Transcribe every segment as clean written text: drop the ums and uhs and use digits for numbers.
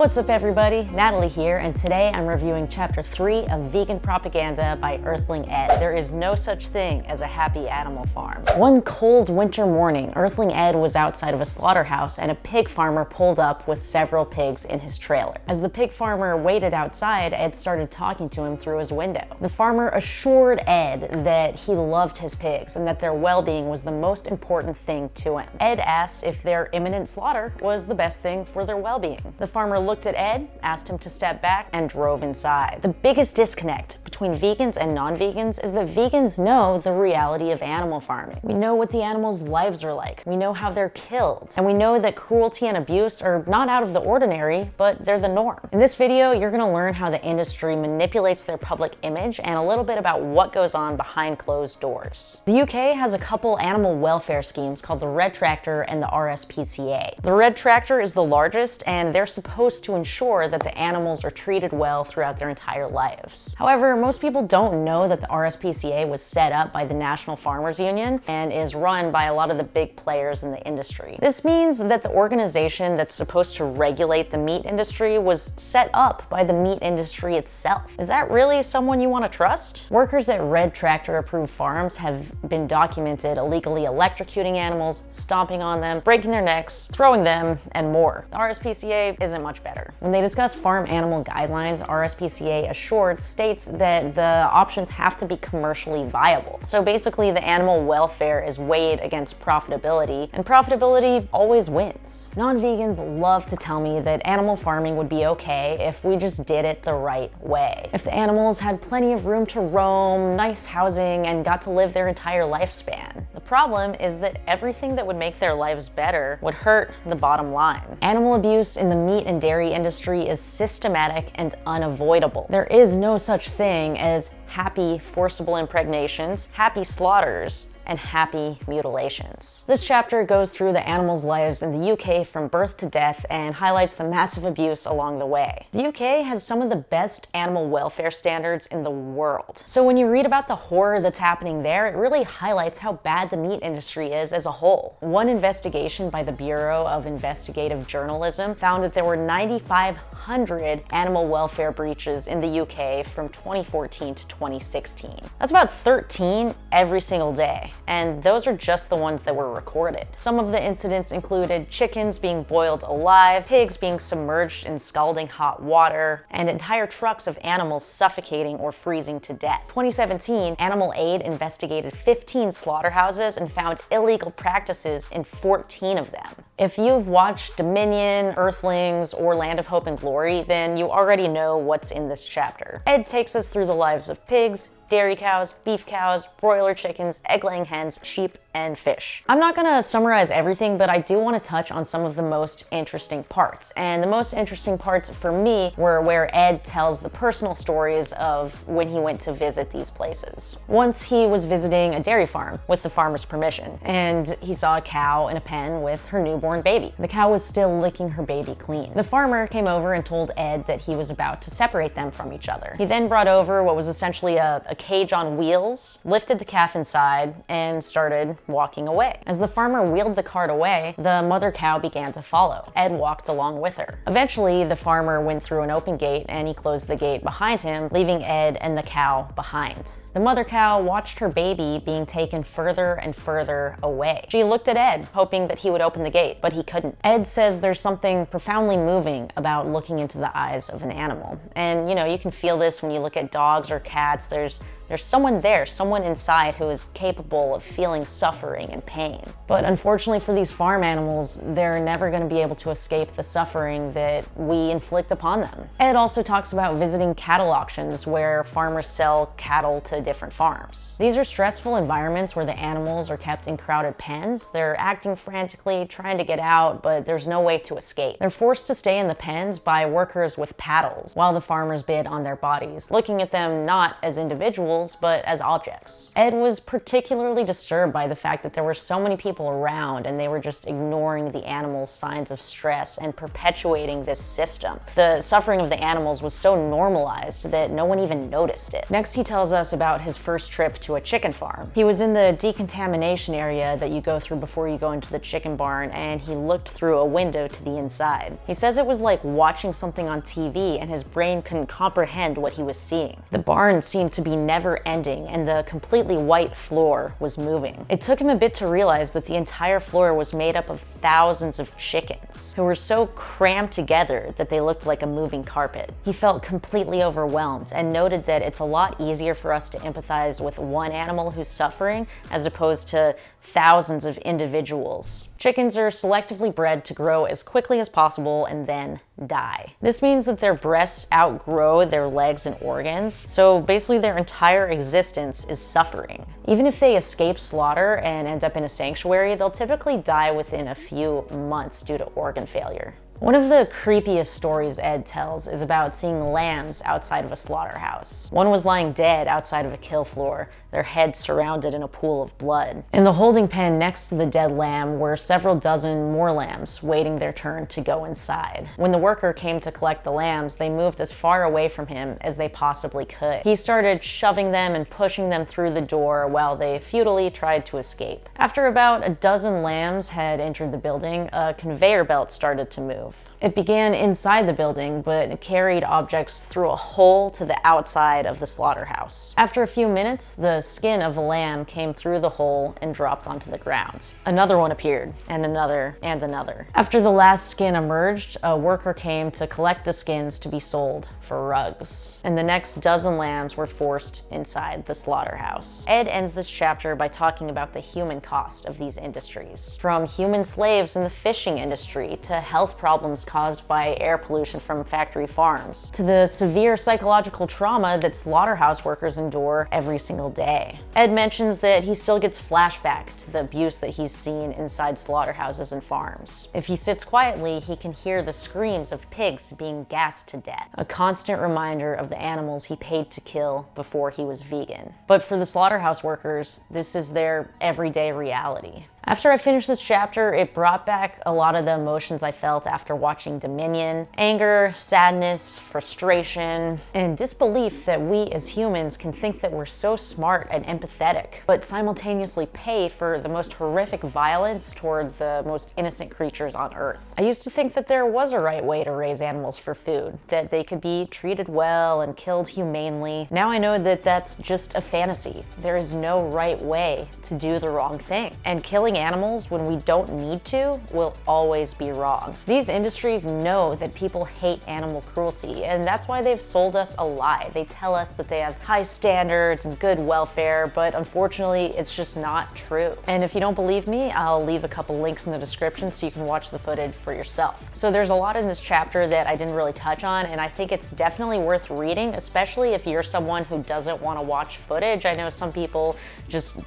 What's up everybody, Natalie here, and today I'm reviewing Chapter 3 of Vegan Propaganda by Earthling Ed. There is no such thing as a happy animal farm. One cold winter morning, Earthling Ed was outside of a slaughterhouse and a pig farmer pulled up with several pigs in his trailer. As the pig farmer waited outside, Ed started talking to him through his window. The farmer assured Ed that he loved his pigs and that their well-being was the most important thing to him. Ed asked if their imminent slaughter was the best thing for their well-being. The farmer looked at Ed, asked him to step back, and drove inside. The biggest disconnect between vegans and non-vegans is that vegans know the reality of animal farming. We know what the animals' lives are like. We know how they're killed. And we know that cruelty and abuse are not out of the ordinary, but they're the norm. In this video, you're gonna learn how the industry manipulates their public image and a little bit about what goes on behind closed doors. The UK has a couple animal welfare schemes called the Red Tractor and the RSPCA. The Red Tractor is the largest, and they're supposed to ensure that the animals are treated well throughout their entire lives. However, most people don't know that the RSPCA was set up by the National Farmers Union and is run by a lot of the big players in the industry. This means that the organization that's supposed to regulate the meat industry was set up by the meat industry itself. Is that really someone you want to trust? Workers at Red Tractor approved farms have been documented illegally electrocuting animals, stomping on them, breaking their necks, throwing them, and more. The RSPCA isn't much better. When they discuss farm animal guidelines, RSPCA Assured states that the options have to be commercially viable. So basically, the animal welfare is weighed against profitability, and profitability always wins. Non-vegans love to tell me that animal farming would be okay if we just did it the right way. If the animals had plenty of room to roam, nice housing, and got to live their entire lifespan. The problem is that everything that would make their lives better would hurt the bottom line. Animal abuse in the meat and dairy industry is systematic and unavoidable. There is no such thing as happy forcible impregnations, happy slaughters, and happy mutilations. This chapter goes through the animals' lives in the UK from birth to death and highlights the massive abuse along the way. The UK has some of the best animal welfare standards in the world. So when you read about the horror that's happening there, it really highlights how bad the meat industry is as a whole. One investigation by the Bureau of Investigative Journalism found that there were 9,500 animal welfare breaches in the UK from 2014 to 2016. That's about 13 every single day. And those are just the ones that were recorded. Some of the incidents included chickens being boiled alive, pigs being submerged in scalding hot water, and entire trucks of animals suffocating or freezing to death. 2017, Animal Aid investigated 15 slaughterhouses and found illegal practices in 14 of them. If you've watched Dominion, Earthlings, or Land of Hope and Glory, then you already know what's in this chapter. Ed takes us through the lives of pigs, dairy cows, beef cows, broiler chickens, egg-laying hens, sheep, and fish. I'm not gonna summarize everything, but I do want to touch on some of the most interesting parts. And the most interesting parts for me were where Ed tells the personal stories of when he went to visit these places. Once he was visiting a dairy farm with the farmer's permission, and he saw a cow in a pen with her newborn baby. The cow was still licking her baby clean. The farmer came over and told Ed that he was about to separate them from each other. He then brought over what was essentially a cage on wheels, lifted the calf inside, and started walking away. As the farmer wheeled the cart away, the mother cow began to follow. Ed walked along with her. Eventually, the farmer went through an open gate and he closed the gate behind him, leaving Ed and the cow behind. The mother cow watched her baby being taken further and further away. She looked at Ed, hoping that he would open the gate, but he couldn't. Ed says there's something profoundly moving about looking into the eyes of an animal. And you can feel this when you look at dogs or cats. There's someone there, someone inside who is capable of feeling suffering and pain. But unfortunately for these farm animals, they're never going to be able to escape the suffering that we inflict upon them. Ed also talks about visiting cattle auctions where farmers sell cattle to different farms. These are stressful environments where the animals are kept in crowded pens. They're acting frantically, trying to get out, but there's no way to escape. They're forced to stay in the pens by workers with paddles while the farmers bid on their bodies, looking at them not as individuals, individuals, but as objects. Ed was particularly disturbed by the fact that there were so many people around and they were just ignoring the animals' signs of stress and perpetuating this system. The suffering of the animals was so normalized that no one even noticed it. Next, he tells us about his first trip to a chicken farm. He was in the decontamination area that you go through before you go into the chicken barn, and he looked through a window to the inside. He says it was like watching something on TV and his brain couldn't comprehend what he was seeing. The barn seemed to be never ending and the completely white floor was moving. It took him a bit to realize that the entire floor was made up of thousands of chickens who were so crammed together that they looked like a moving carpet. He felt completely overwhelmed and noted that it's a lot easier for us to empathize with one animal who's suffering as opposed to thousands of individuals. Chickens are selectively bred to grow as quickly as possible and then die. This means that their breasts outgrow their legs and organs, so basically their entire existence is suffering. Even if they escape slaughter and end up in a sanctuary, they'll typically die within a few months due to organ failure. One of the creepiest stories Ed tells is about seeing lambs outside of a slaughterhouse. One was lying dead outside of a kill floor, their heads surrounded in a pool of blood. In the holding pen next to the dead lamb were several dozen more lambs waiting their turn to go inside. When the worker came to collect the lambs, they moved as far away from him as they possibly could. He started shoving them and pushing them through the door while they futilely tried to escape. After about a dozen lambs had entered the building, a conveyor belt started to move. It began inside the building, but it carried objects through a hole to the outside of the slaughterhouse. After a few minutes, the skin of the lamb came through the hole and dropped onto the ground. Another one appeared, and another, and another. After the last skin emerged, a worker came to collect the skins to be sold for rugs. And the next dozen lambs were forced inside the slaughterhouse. Ed ends this chapter by talking about the human cost of these industries. From human slaves in the fishing industry to health problems caused by air pollution from factory farms, to the severe psychological trauma that slaughterhouse workers endure every single day. Ed mentions that he still gets flashback to the abuse that he's seen inside slaughterhouses and farms. If he sits quietly, he can hear the screams of pigs being gassed to death, a constant reminder of the animals he paid to kill before he was vegan. But for the slaughterhouse workers, this is their everyday reality. After I finished this chapter, it brought back a lot of the emotions I felt after watching Dominion: anger, sadness, frustration, and disbelief that we as humans can think that we're so smart and empathetic, but simultaneously pay for the most horrific violence toward the most innocent creatures on Earth. I used to think that there was a right way to raise animals for food, that they could be treated well and killed humanely. Now I know that that's just a fantasy. There is no right way to do the wrong thing, and killing animals when we don't need to will always be wrong. These industries know that people hate animal cruelty, and that's why they've sold us a lie. They tell us that they have high standards and good welfare, but unfortunately it's just not true. And if you don't believe me, I'll leave a couple links in the description so you can watch the footage for yourself. So there's a lot in this chapter that I didn't really touch on, and I think it's definitely worth reading, especially if you're someone who doesn't want to watch footage. I know some people just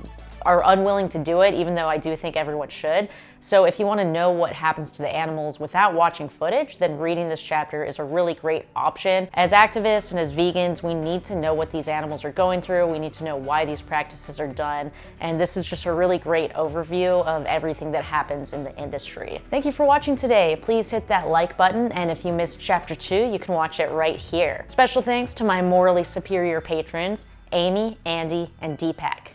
are unwilling to do it, even though I do think everyone should. So if you want to know what happens to the animals without watching footage, then reading this chapter is a really great option. As activists and as vegans, we need to know what these animals are going through. We need to know why these practices are done. And this is just a really great overview of everything that happens in the industry. Thank you for watching today. Please hit that like button. And if you missed chapter 2, you can watch it right here. Special thanks to my morally superior patrons, Amy, Andy, and Deepak.